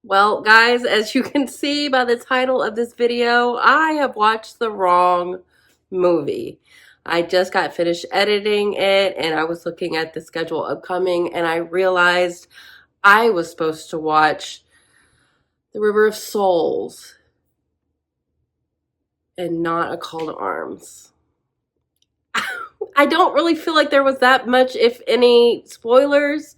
Well, guys, as you can see by the title of this video, I have watched the wrong movie. I just got finished editing it and I was looking at the schedule upcoming and I realized I was supposed to watch The River of Souls and not A Call to Arms. I don't really feel like there was that much, if any, spoilers,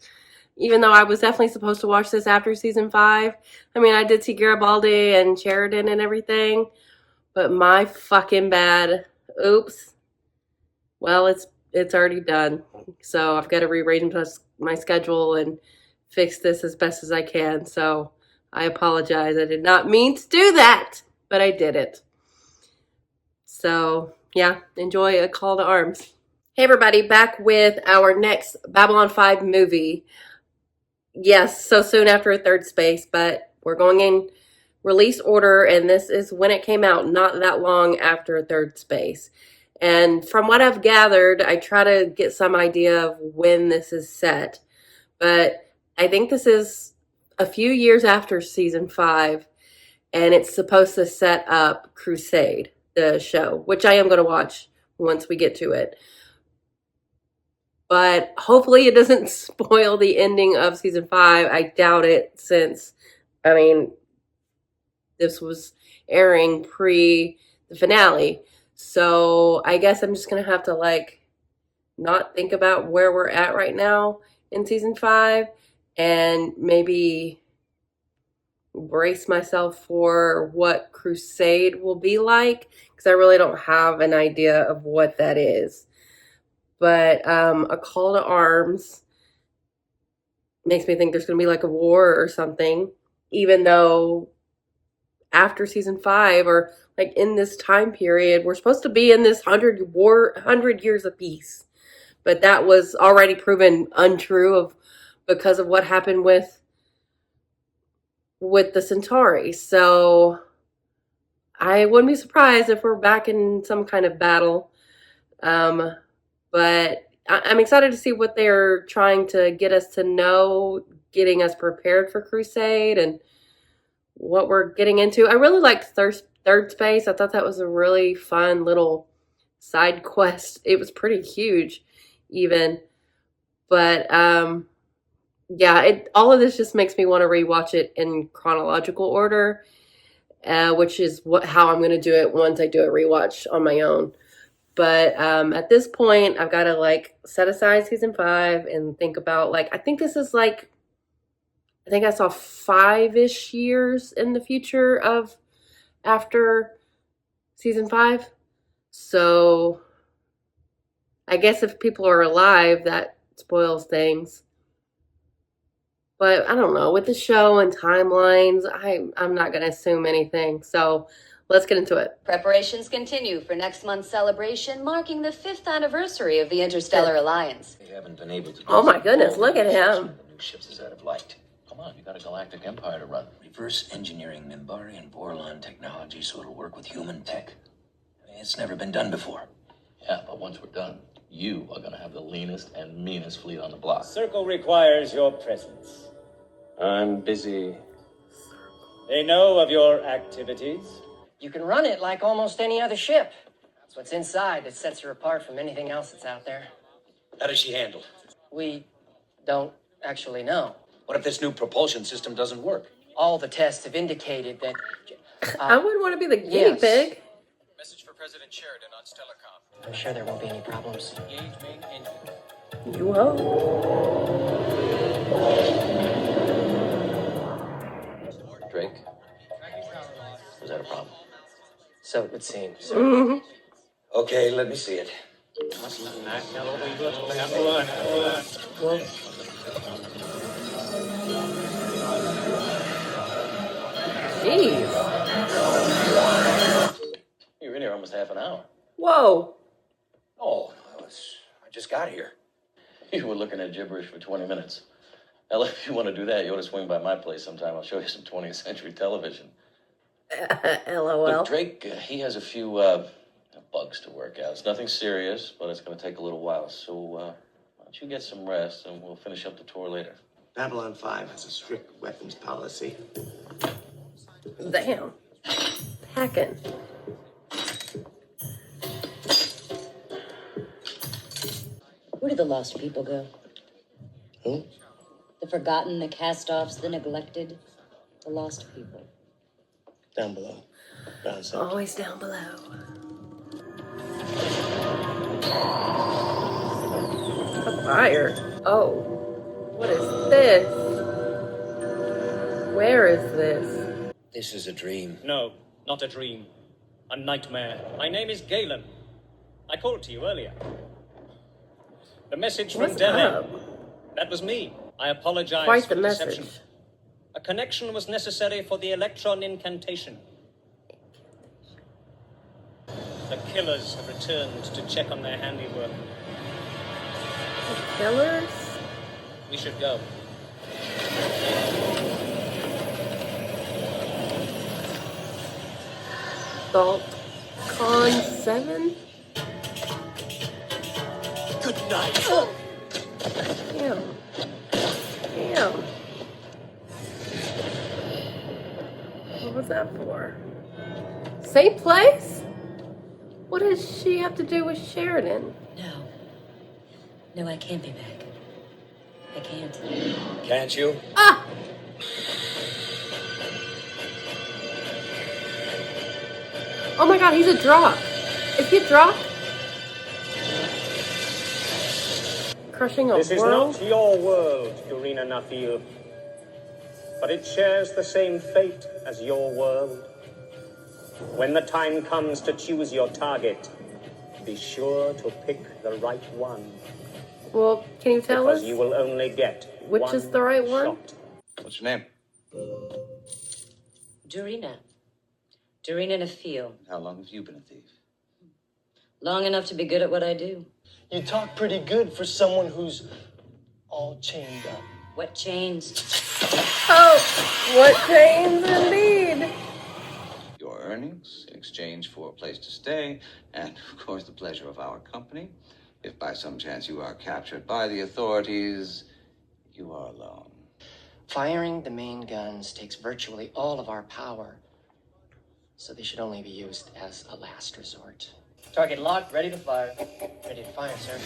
even though I was definitely supposed to watch this after season 5. I mean, I did see Garibaldi and Sheridan and everything, but my fucking bad. Oops. Well, it's already done. So I've got to rearrange my schedule and fix this as best as I can. So I apologize. I did not mean to do that, but I did it. So yeah, enjoy A Call to Arms. Hey everybody, back with our next Babylon 5 movie. Yes, so soon after A Third Space, but we're going in release order, and this is when it came out, not that long after A Third Space. And from what I've gathered, I try to get some idea of when this is set, but I think this is a few years after season 5, and it's supposed to set up Crusade, the show, which I am going to watch once we get to it. But hopefully it doesn't spoil the ending of season 5. I doubt it, since, I mean, this was airing pre the finale. So I guess I'm just going to have to, like, not think about where we're at right now in season 5 and maybe brace myself for what Crusade will be like, because I really don't have an idea of what that is. But A Call to Arms makes me think there's going to be like a war or something, even though after season 5, or like in this time period, we're supposed to be in this 100 years of peace. But that was already proven untrue because of what happened with the Centauri. So I wouldn't be surprised if we're back in some kind of battle. But I'm excited to see what they're trying to get us to know, getting us prepared for Crusade and what we're getting into. I really liked Third Space. I thought that was a really fun little side quest. It was pretty huge even. But yeah, all of this just makes me want to rewatch it in chronological order, which is how I'm going to do it once I do a rewatch on my own. But at this point, I've got to like set aside season 5 and think about, like, I think this is like, I think I saw 5-ish years in the future of after season 5. So I guess if people are alive, that spoils things. But I don't know, with the show and timelines, I'm not going to assume anything. So let's get into it. Preparations continue for next month's celebration, marking the 5th anniversary of the Interstellar Alliance. They haven't been able to. Oh my goodness, look at him. The new ships is out of light. Come on, you got a galactic empire to run. Reverse engineering Minbari and Vorlon technology so it'll work with human tech. It's never been done before. Yeah, but once we're done, you are going to have the leanest and meanest fleet on the block. Circle requires your presence. I'm busy. They know of your activities. You can run it like almost any other ship. That's what's inside that sets her apart from anything else that's out there. How does she handle? We don't actually know. What if this new propulsion system doesn't work? All the tests have indicated that... I wouldn't want to be the guinea yes. pig. Message for President Sheridan on Stellarcom. I'm sure there won't be any problems. Engage main engine. You hope. Drake, is that a problem? So it would seem. Okay, let me see it. Jeez. You were in here almost half an hour. Whoa. Oh, I just got here. You were looking at gibberish for 20 minutes. Hell, if you want to do that, you ought to swing by my place sometime. I'll show you some 20th century television. LOL. Look, Drake, he has a few bugs to work out. It's nothing serious, but it's going to take a little while. So why don't you get some rest, and we'll finish up the tour later. Babylon 5 has a strict weapons policy. Damn. Packing. Where do the lost people go? Who? The forgotten, the cast-offs, the neglected, the lost people. Down below. Down south. Always down below. A fire. Oh. What is this? Where is this? This is a dream. No, not a dream. A nightmare. My name is Galen. I called to you earlier. The message from What's Delhi. up? That was me. I apologize Quite for the deception. message. A connection was necessary for the electron incantation. The killers have returned to check on their handiwork. Killers? We should go. Salt Con 7? Good night. Damn. Damn. What was that for? Same place? What does she have to do with Sheridan? No. No, I can't be back. I can't. Can't you? Ah! Oh my god, he's a drop. Is he a drop? Crushing a This is world? not your world, Urina Nafil. But it shares the same fate as your world. When the time comes to choose your target, be sure to pick the right one. Well, can you tell Because us you will only get which one is the right one? shot. What's your name? Dorina. Dorina Nafil. How long have you been a thief? Long enough to be good at what I do. You talk pretty good for someone who's all chained up. What chains? Oh, what chains indeed. Your earnings in exchange for a place to stay, and of course the pleasure of our company. If by some chance you are captured by the authorities, you are alone. Firing the main guns takes virtually all of our power, so they should only be used as a last resort. Target locked, ready to fire. Ready to fire, sir.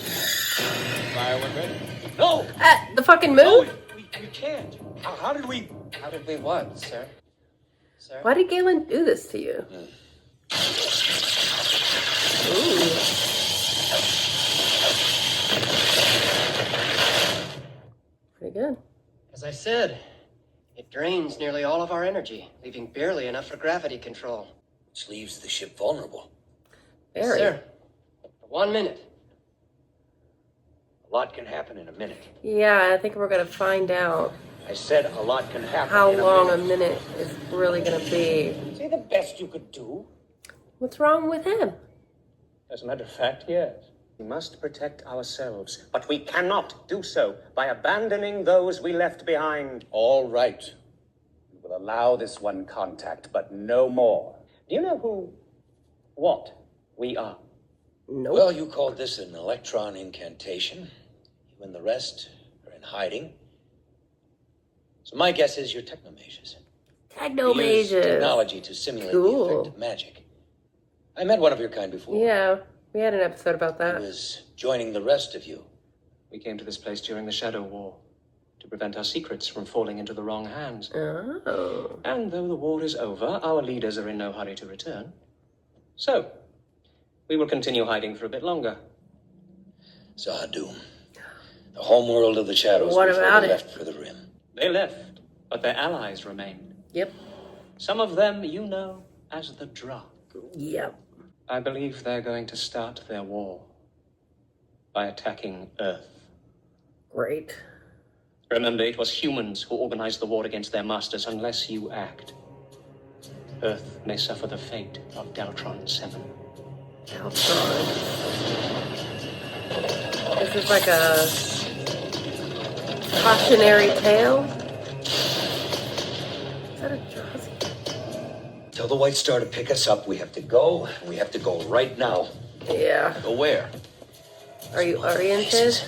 Fire when ready. No! The fucking move? We can't. How did we... How did we what, sir? Sir? Why did Galen do this to you? Ooh. Pretty good. As I said, it drains nearly all of our energy, leaving barely enough for gravity control. Which leaves the ship vulnerable. Yes, Very. sir. For 1 minute. A lot can happen in a minute. Yeah, I think we're gonna find out I said a lot can happen how in long a a minute. minute is really gonna be. See the best you could do? What's wrong with him? As a matter of fact, yes. We must protect ourselves, but we cannot do so by abandoning those we left behind. All right. We will allow this one contact, but no more. Do you know what we are? Nope. Well, you called this an electron incantation. You and the rest are in hiding. So my guess is you're technomages. You use Technomages. technology to simulate Cool. the effect of magic. I met one of your kind before. Yeah, we had an episode about He that. was joining the rest of you. We came to this place during the Shadow War to prevent our secrets from falling into the wrong hands. Oh. And though the war is over, our leaders are in no hurry to return. So, we will continue hiding for a bit longer. Zahadum. The homeworld of the shadows What before about they it? left for the rim. They left, but their allies remained. Yep. Some of them you know as the Drakh. Yep. I believe they're going to start their war by attacking Earth. Great. Remember, it was humans who organized the war against their masters. Unless you act, Earth may suffer the fate of Deltron 7. Deltron. This is like a cautionary tale. Is that a Drazi? Tell the White Star to pick us up. We have to go. And we have to go right now. Yeah. Go where? Are you oriented?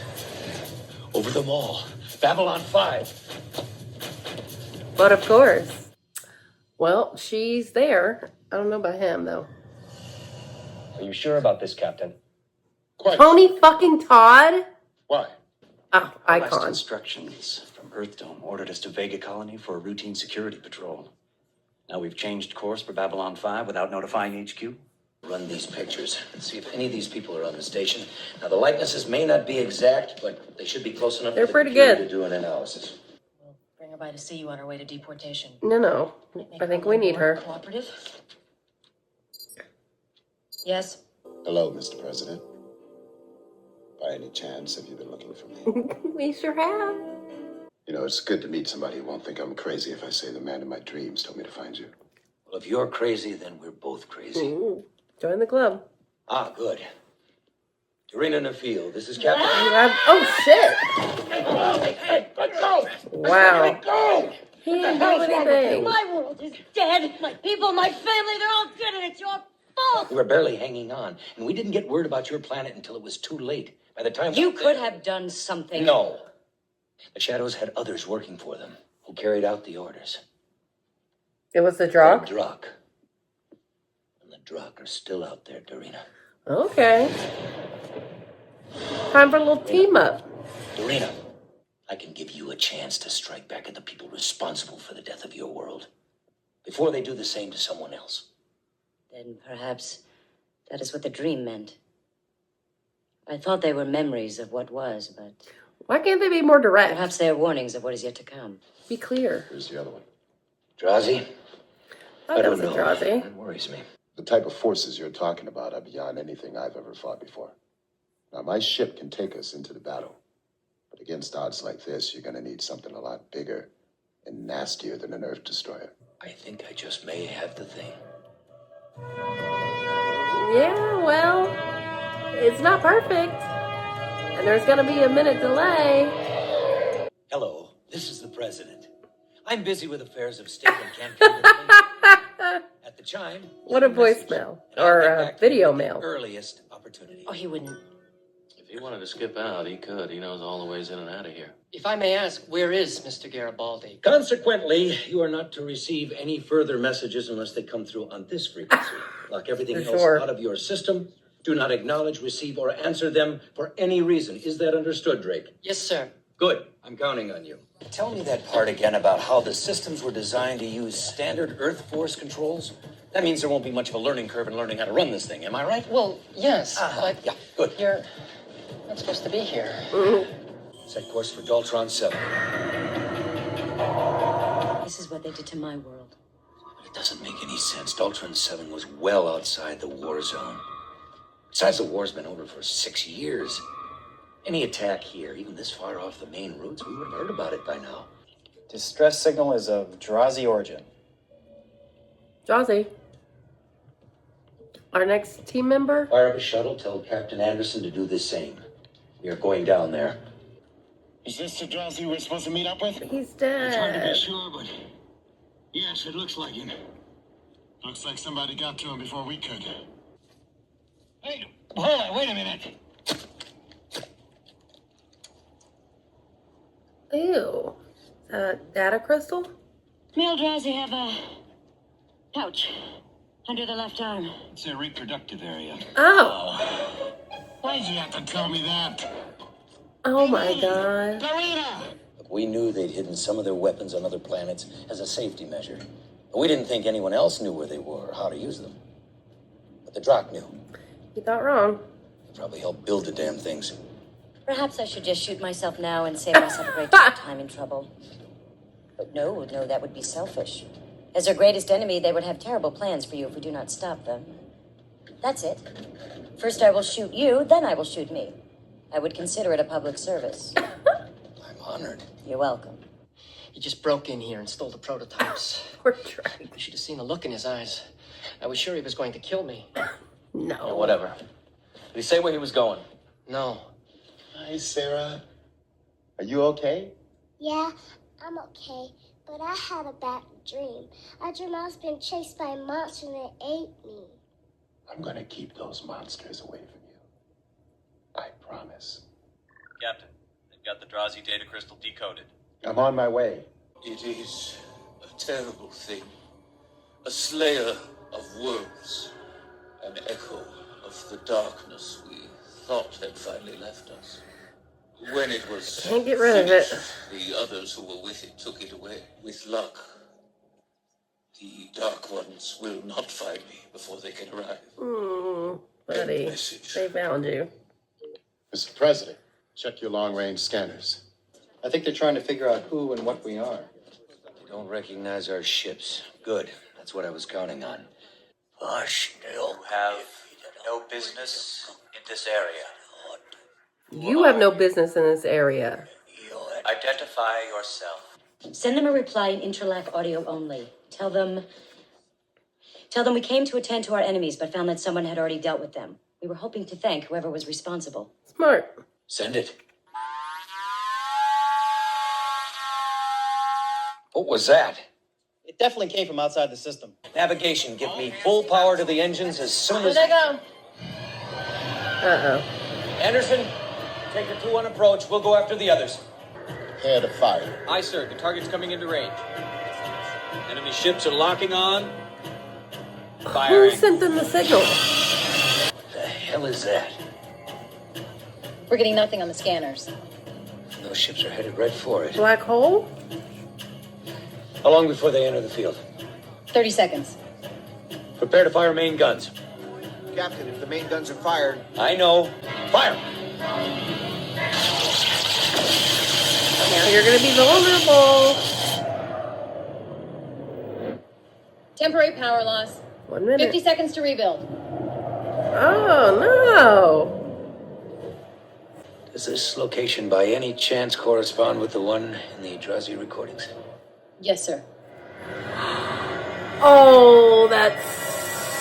Over the mall. Babylon 5. But of course. Well, she's there. I don't know about him, though. Are you sure about this, Captain? Quite. Tony fucking Todd? Why? Oh, Our last icon. instructions from Earthdome ordered us to Vega Colony for a routine security patrol. Now we've changed course for Babylon 5 without notifying HQ. Run these pictures and see if any of these people are on the station. Now, the likenesses may not be exact, but they should be close enough They're for the pretty computer good. to do an analysis. Bring her by to see you on her way to deportation. No. I think we need her. Cooperative? Yes? Hello, Mr. President. By any chance, have you been looking for me? We sure have. You know, it's good to meet somebody who won't think I'm crazy if I say the man in my dreams told me to find you. Well, if you're crazy, then we're both crazy. Ooh, join the club. Ah, good. Dorina Nafil, this is Captain... Oh, shit. Hey, let go! Wow. Let go! He didn't do anything. My world is dead. My people, my family, they're all dead, and it's your fault. We were barely hanging on, and we didn't get word about your planet until it was too late. By the time... You could have done something. No. The Shadows had others working for them who carried out the orders. It was the Drakh? The Drakh. And the Drakh are still out there, Dorina. Okay. Time for a little team up. Dorina, I can give you a chance to strike back at the people responsible for the death of your world before they do the same to someone else. Then perhaps that is what the dream meant. I thought they were memories of what was, but Why can't they be more direct? perhaps they are warnings of what is yet to come. Be clear. Here's the other one. Drazi? I don't was a know. Drazi. That worries me. The type of forces you're talking about are beyond anything I've ever fought before. Now, my ship can take us into the battle. But against odds like this, you're going to need something a lot bigger and nastier than an Earth destroyer. I think I just may have the thing. Yeah, well, it's not perfect. And there's gonna be a minute delay. Hello, this is the President. I'm busy with affairs of state and can't come to the At the chime. What a leave message, voicemail. and I'll Or get a back to you video at the mail. Earliest opportunity. Oh, he wouldn't. If he wanted to skip out, he could. He knows all the ways in and out of here. If I may ask, where is Mr. Garibaldi? Consequently, you are not to receive any further messages unless they come through on this frequency. Lock everything For else sure. out of your system. Do not acknowledge, receive, or answer them for any reason. Is that understood, Drake? Yes, sir. Good. I'm counting on you. Tell me that part again about how the systems were designed to use standard Earth force controls. That means there won't be much of a learning curve in learning how to run this thing. Am I right? Well, yes, but Yeah, good. you're not supposed to be here. Set course for Daltron 7. This is what they did to my world. But it doesn't make any sense. Daltron 7 was well outside the war zone. Besides, the war's been over for 6 years. Any attack here, even this far off the main routes, we would have heard about it by now. Distress signal is of Drazi origin. Drazi. Our next team member? Fire up a shuttle, tell Captain Anderson to do the same. We are going down there. Is this the Drazi we're supposed to meet up with? He's It's hard to be dead. sure, but yes, it looks like it. Looks like somebody got to him before we could. Hey, hold on, wait a minute. Ew. Data crystal? Male Drazi have a pouch under the left arm. It's their reproductive area. Oh. Why'd you have to tell me that? Oh my god. Dorina! Look, we knew they'd hidden some of their weapons on other planets as a safety measure. But we didn't think anyone else knew where they were or how to use them. But the Drakh knew. You thought wrong. They probably helped build the damn things. Perhaps I should just shoot myself now and save myself a great deal of time and trouble. But no, that would be selfish. As their greatest enemy, they would have terrible plans for you if we do not stop them. That's it. First I will shoot you, then I will shoot me. I would consider it a public service. I'm honored. You're welcome. He just broke in here and stole the prototypes. Poor Drake. You should have seen the look in his eyes. I was sure he was going to kill me. No. Whatever. Did he say where he was going? No. Hi, Sarah. Are you okay? Yeah, I'm okay, but I had a bad dream. I dreamed I was being chased by a monster and it ate me. I'm gonna keep those monsters away from you. I promise. Captain, they've got the Drazi data crystal decoded. I'm on my way. It is a terrible thing. A slayer of worlds. An echo of the darkness we thought had finally left us. When it was Can't get rid of it. finished, the others who were with it took it away. With luck, the Dark Ones will not find me before they can arrive. Buddy, they found you. Mr. President, check your long-range scanners. I think they're trying to figure out who and what we are. They don't recognize our ships. Good. That's what I was counting on. You have no business in this area. You have no business in this area. Identify yourself. Send them a reply in interlac audio only. Tell them we came to attend to our enemies, but found that someone had already dealt with them. We were hoping to thank whoever was responsible. Smart. Send it. What was that? It definitely came from outside the system. Navigation, give me full power to the engines as soon as... There they go. Uh-oh. Anderson, take the 2-1 approach. We'll go after the others. Prepare to fire. Aye, sir. The target's coming into range. Enemy ships are locking on. Who sent them the signal? The hell is that? We're getting nothing on the scanners. Those ships are headed right for it. Black hole? How long before they enter the field? 30 seconds. Prepare to fire main guns. Captain, if the main guns are fired... I know. Fire! Now you're gonna be vulnerable. Temporary power loss. 1 minute. 50 seconds to rebuild. Oh, no. Does this location by any chance correspond with the one in the Drazi recordings? Yes, sir. Oh, that's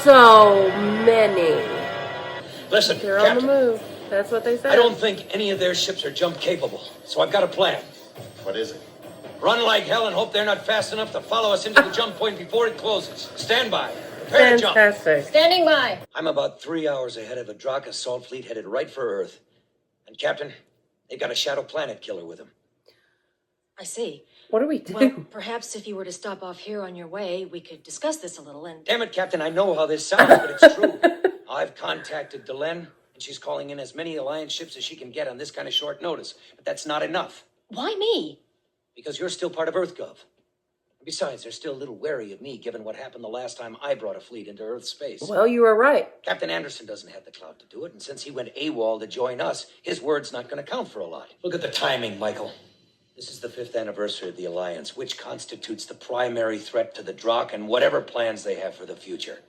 so many. Listen, They're on the Captain, move. That's what they said. I don't think any of their ships are jump capable, so I've got a plan. What is it? Run like hell and hope they're not fast enough to follow us into the jump point before it closes. Stand by. Prepare to jump. Fantastic. Standing by. I'm about 3 hours ahead of a Drak assault fleet headed right for Earth. And Captain, they've got a shadow planet killer with them. I see. What do we do? Well, perhaps if you were to stop off here on your way, we could discuss this a little and... Damn it, Captain, I know how this sounds, but it's true. I've contacted Delenn, and she's calling in as many Alliance ships as she can get on this kind of short notice. But that's not enough. Why me? Because you're still part of EarthGov. Besides, they're still a little wary of me, given what happened the last time I brought a fleet into Earth space. Well, you were right. Captain Anderson doesn't have the clout to do it, and since he went AWOL to join us, his word's not going to count for a lot. Look at the timing, Michael. This is the 5th anniversary of the Alliance, which constitutes the primary threat to the Drak and whatever plans they have for the future.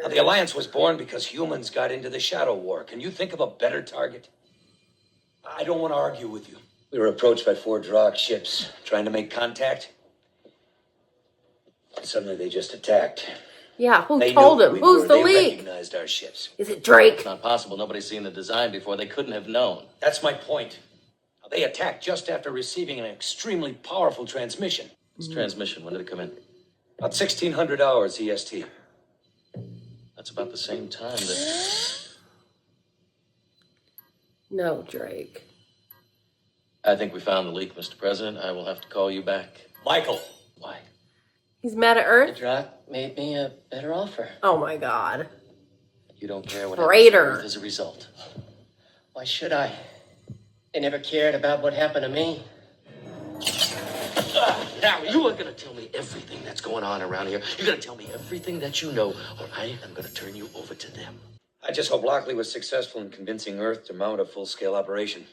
Now, the Alliance was born because humans got into the Shadow War. Can you think of a better target? I don't want to argue with you. We were approached by 4 Drak ships trying to make contact. And suddenly they just attacked. Yeah, who They told knew him? we Who's were. the They leak? recognized our ships. Is it Drake? It's not possible. Nobody's seen the design before. They couldn't have known. That's my point. Now, they attacked just after receiving an extremely powerful transmission. This transmission, when did it come in? About 1600 hours EST. That's about the same time that... No, Drake. I think we found the leak, Mr. President. I will have to call you back. Michael! Why? He's mad at Earth? The Drak made me a better offer. Oh my god. You don't care what Traitor. happens to Earth as a result. Why should I? They never cared about what happened to me. Now, you are going to tell me everything that's going on around here. You're going to tell me everything that you know, or I am going to turn you over to them. I just hope Lockley was successful in convincing Earth to mount a full-scale operation.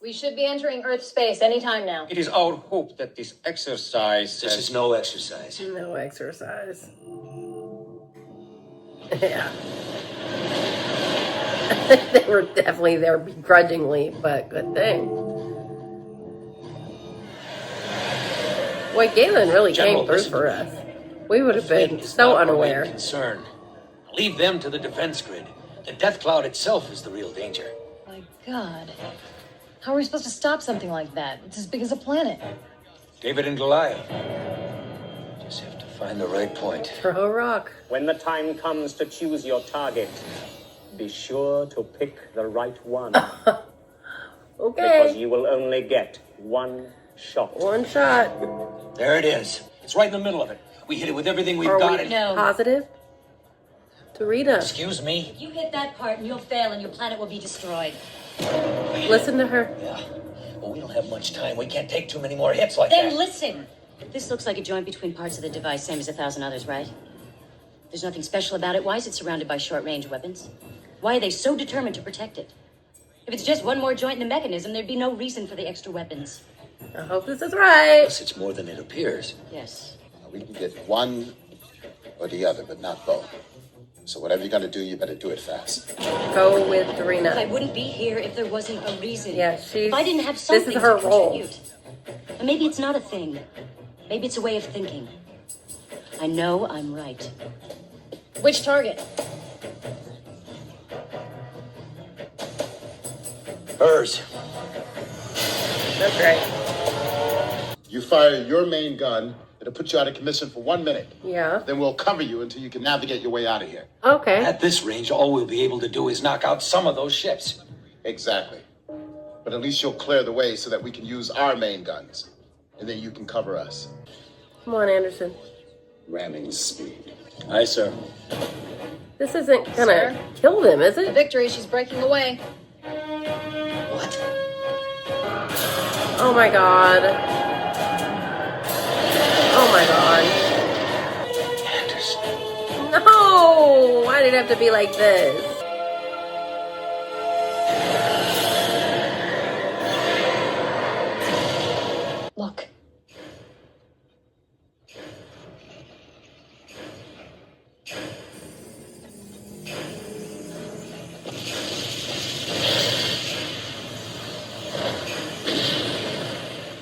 We should be entering Earth space anytime now. It is our hope that this exercise... This is no exercise. No exercise. Yeah. They were definitely there begrudgingly, but good thing. Boy, Galen really General, came through listen for to us. We would have been Fleet is so not our main unaware. concern. Leave them to the defense grid. The Death Cloud itself is the real danger. My God. How are we supposed to stop something like that? It's as big as a planet. David and Goliath. Just have to find the right point. Throw a rock. When the time comes to choose your target, be sure to pick the right one. Okay. Because you will only get one shot. One shot. There it is. It's right in the middle of it. We hit it with everything we've Are got. we And... No. positive? Tarina, Excuse me? You hit that part and you'll fail and your planet will be destroyed. listen to her. Yeah. Well, we don't have much time. We can't take too many more hits like Then that. listen. This looks like a joint between parts of the device, same as 1,000 others, right? There's nothing special about it. Why is it surrounded by short-range weapons? Why are they so determined to protect it? If it's just one more joint in the mechanism, there'd be no reason for the extra weapons. I hope this is right. Yes, it's more than it appears. Yes. We can get one or the other, but not both. So whatever you're gonna do, you better do it fast. Go with I Tarina. wouldn't be here if there wasn't a reason. Yeah, she's. If I didn't have This something is her to role. contribute. And maybe it's not a thing. Maybe it's a way of thinking. I know I'm right. Which target? Hers. That's right. You fire your main gun, it'll put you out of commission for 1 minute. Yeah. Then we'll cover you until you can navigate your way out of here. Okay. At this range, all we'll be able to do is knock out some of those ships. Exactly. But at least you'll clear the way so that we can use our main guns. And then you can cover us. Come on, Anderson. Ramming speed. Aye, sir. This isn't gonna kill them, is it? Victory, she's breaking away. What? Oh my god. Oh my god. Anderson. No! Why did it have to be like this? Look.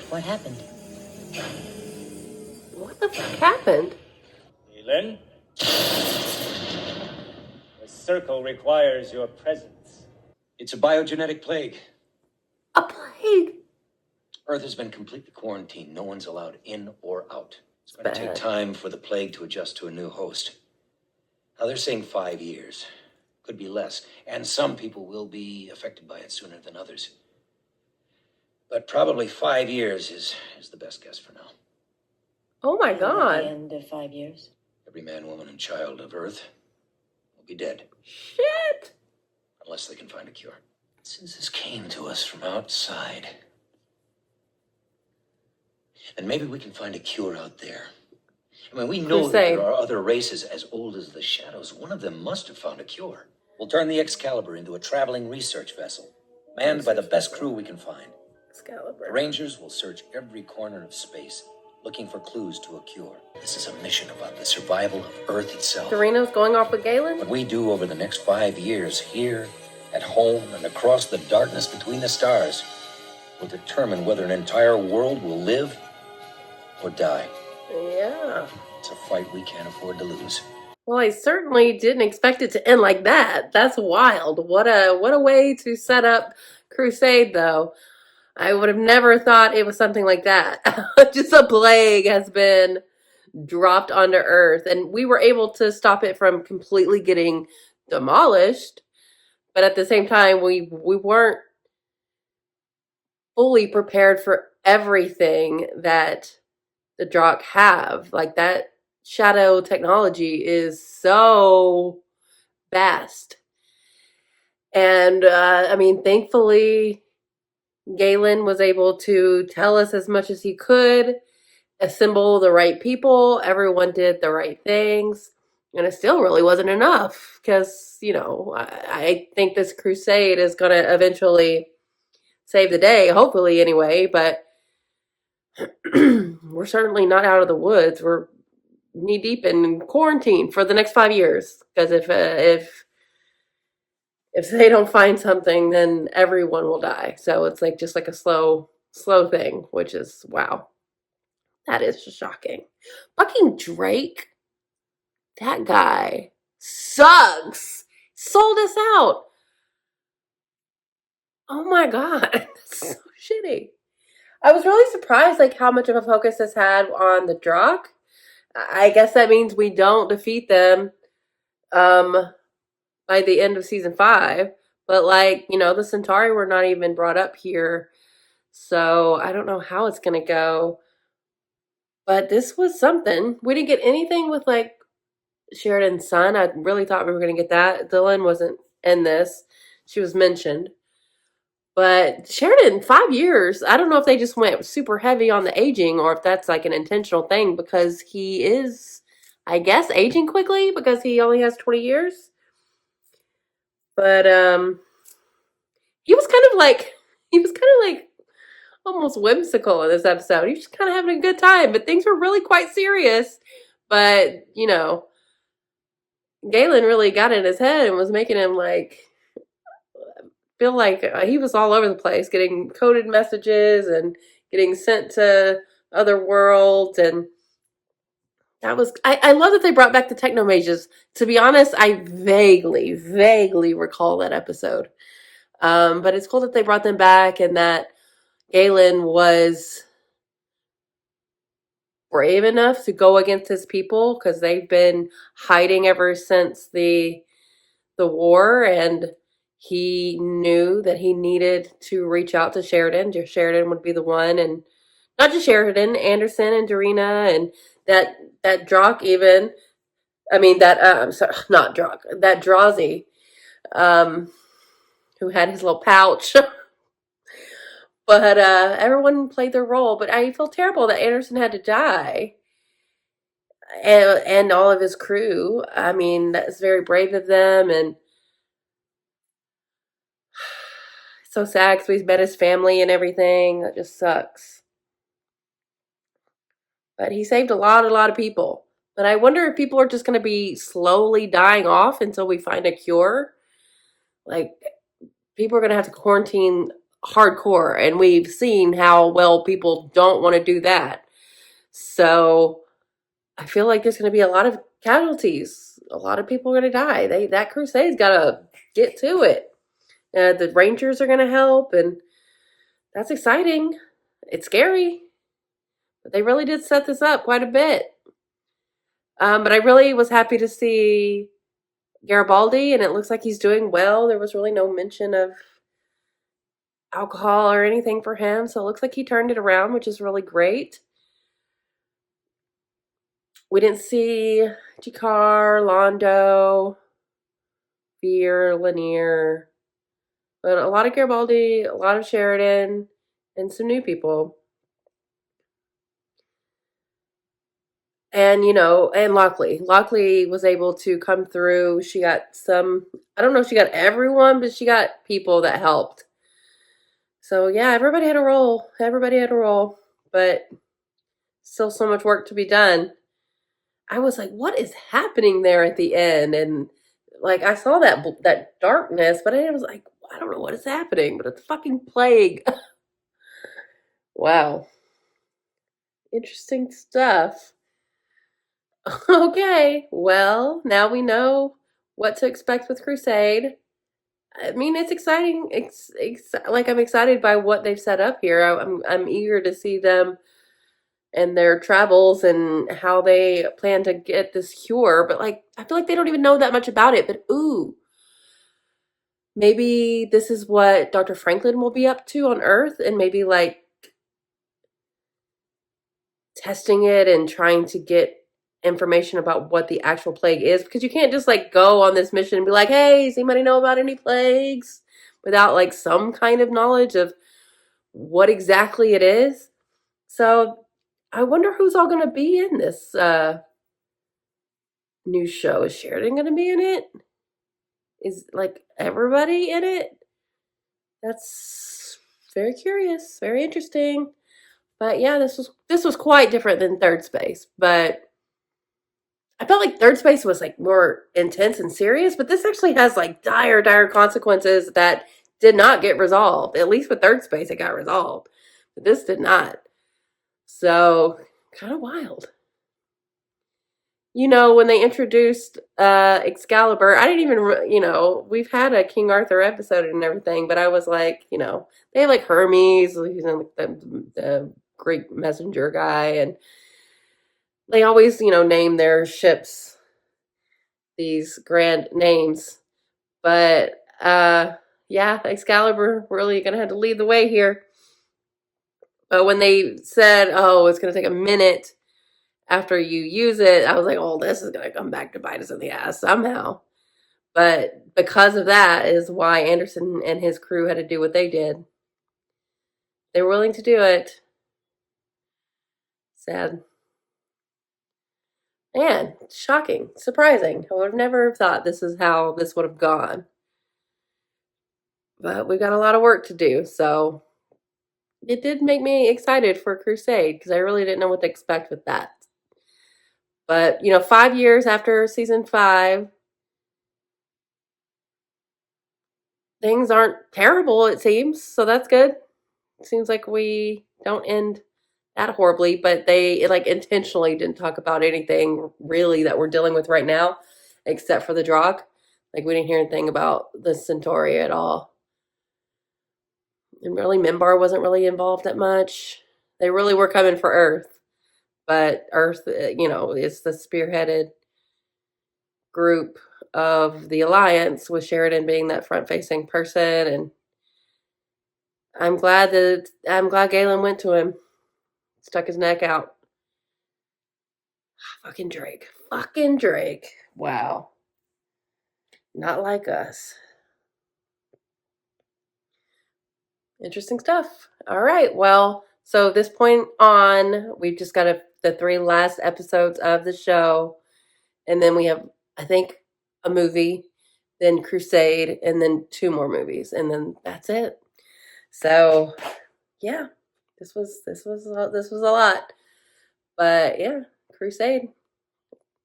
What happened? What the fuck happened? Elin? The circle requires your presence. It's a biogenetic plague. A plague? Earth has been completely quarantined. No one's allowed in or out. It's going to take Bad. time for the plague to adjust to a new host. Now, they're saying 5 years. Could be less. And some people will be affected by it sooner than others. But probably 5 years is the best guess for now. Oh my At the god. end of 5 years. Every man, woman, and child of Earth will be dead. Shit! Unless they can find a cure. Since this came to us from outside, then maybe we can find a cure out there. I mean, we know that Crusade. there are other races as old as the Shadows. One of them must have found a cure. We'll turn the Excalibur into a traveling research vessel, manned by the best crew we can find. The Excalibur. Rangers will search every corner of space, looking for clues to a cure. This is a mission about the survival of Earth itself. Dorino's going off with Galen? What we do over the next 5 years, here, at home, and across the darkness between the stars, will determine whether an entire world will live or die. Yeah. It's a fight we can't afford to lose. Well, I certainly didn't expect it to end like that. That's wild. What a way to set up Crusade, though. I would have never thought it was something like that. Just a plague has been dropped onto Earth, and we were able to stop it from completely getting demolished. But at the same time, we weren't fully prepared for everything that the Drakh have. Like, that shadow technology is so vast. And, I mean, thankfully, Galen was able to tell us as much as he could, assemble the right people, everyone did the right things, and it still really wasn't enough, because, you know, I think this crusade is going to eventually save the day, hopefully anyway, but we're certainly not out of the woods. We're knee deep in quarantine for the next 5 years, because if they don't find something, then everyone will die. So it's like just like a slow thing, which is, wow. That is shocking. Fucking Drake, that guy sucks. Sold us out. Oh my god, that's so shitty. I was really surprised like how much of a focus this had on the Drakh. I guess that means we don't defeat them by the end of season 5. But like, you know, the Centauri were not even brought up here. So I don't know how it's gonna go. But this was something. We didn't get anything with like Sheridan's son. I really thought we were going to get that. Dylan wasn't in this. She was mentioned. But Sheridan, 5 years. I don't know if they just went super heavy on the aging or if that's like an intentional thing because he is, I guess, aging quickly because he only has 20 years. But he was kind of like almost whimsical in this episode. He was just kind of having a good time, but things were really quite serious. But, you know, Galen really got in his head and was making him like feel like he was all over the place, getting coded messages and getting sent to other worlds. And that was, I love that they brought back the techno mages. To be honest, I vaguely recall that episode. But it's cool that they brought them back and that Galen was brave enough to go against his people because they've been hiding ever since the war, and he knew that he needed to reach out to Sheridan. Sheridan would be the one, and not just Sheridan, Anderson and Dorina, and that Drock even. I mean that I'm sorry, not Drock. That Drazi, who had his little pouch. But everyone played their role. But I feel terrible that Anderson had to die. And all of his crew. I mean, that's very brave of them. And so sad because we met his family and everything. That just sucks. But he saved a lot of people. But I wonder if people are just going to be slowly dying off until we find a cure. Like, people are going to have to quarantine hardcore, and we've seen how well people don't want to do that. So I feel like there's going to be a lot of casualties. A lot of people are going to die. That crusade's got to get to it. The Rangers are going to help, and that's exciting. It's scary, but they really did set this up quite a bit. But I really was happy to see Garibaldi, and it looks like he's doing well. There was really no mention of alcohol or anything for him, so it looks like he turned it around, which is really great. We didn't see G'Kar, Londo, Veer, Lanier, but a lot of Garibaldi, a lot of Sheridan, and some new people. And, you know, and Lockley. Lockley was able to come through. She got some, I don't know if she got everyone, but she got people that helped. So, yeah, everybody had a role. Everybody had a role. But still so much work to be done. I was like, what is happening there at the end? And, like, I saw that darkness, but I was like, I don't know what is happening, but it's fucking plague. Wow. Interesting stuff. Okay, well, now we know what to expect with Crusade. I mean, it's exciting. Like, I'm excited by what they've set up here. I'm eager to see them and their travels and how they plan to get this cure. But, like, I feel like they don't even know that much about it. But, ooh, maybe this is what Dr. Franklin will be up to on Earth, and maybe, like, testing it and trying to get information about what the actual plague is, because you can't just like go on this mission and be like, hey, does anybody know about any plagues, without like some kind of knowledge of what exactly it is. So I wonder who's all going to be in this new show. Is Sheridan going to be in it? Is like everybody in it? That's very curious, very interesting. But yeah, this was quite different than Third Space, but I felt like Third Space was like more intense and serious, but this actually has like dire consequences that did not get resolved. At least with Third Space, it got resolved, but this did not. So kind of wild. You know, when they introduced Excalibur, I didn't even, you know, we've had a King Arthur episode and everything, but I was like, you know, they have like Hermes, he's like the Greek messenger guy, and they always, you know, name their ships these grand names. But, yeah, Excalibur really going to have to lead the way here. But when they said, oh, it's going to take a minute after you use it, I was like, oh, this is going to come back to bite us in the ass somehow. But because of that is why Anderson and his crew had to do what they did. They were willing to do it. Sad. Man, shocking, surprising. I would have never thought this is how this would have gone. But we've got a lot of work to do, so it did make me excited for Crusade because I really didn't know what to expect with that. But, 5 years after season 5, things aren't terrible, it seems, so that's good. It seems like we don't end that horribly, but they intentionally didn't talk about anything really that we're dealing with right now, except for the Drac. We didn't hear anything about the Centauri at all. And really, Minbar wasn't really involved that much. They really were coming for Earth, but Earth, is the spearheaded group of the Alliance, with Sheridan being that front-facing person, and I'm glad Galen went to him. Stuck his neck out. Fucking Drake. Wow. Not like us. Interesting stuff. All right. Well, so this point on, we've just got the 3 last episodes of the show. And then we have, I think, a movie, then Crusade, and then 2 more movies. And then that's it. So, yeah. This was a lot. But yeah, Crusade.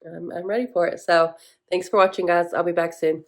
I'm ready for it. So thanks for watching, guys. I'll be back soon.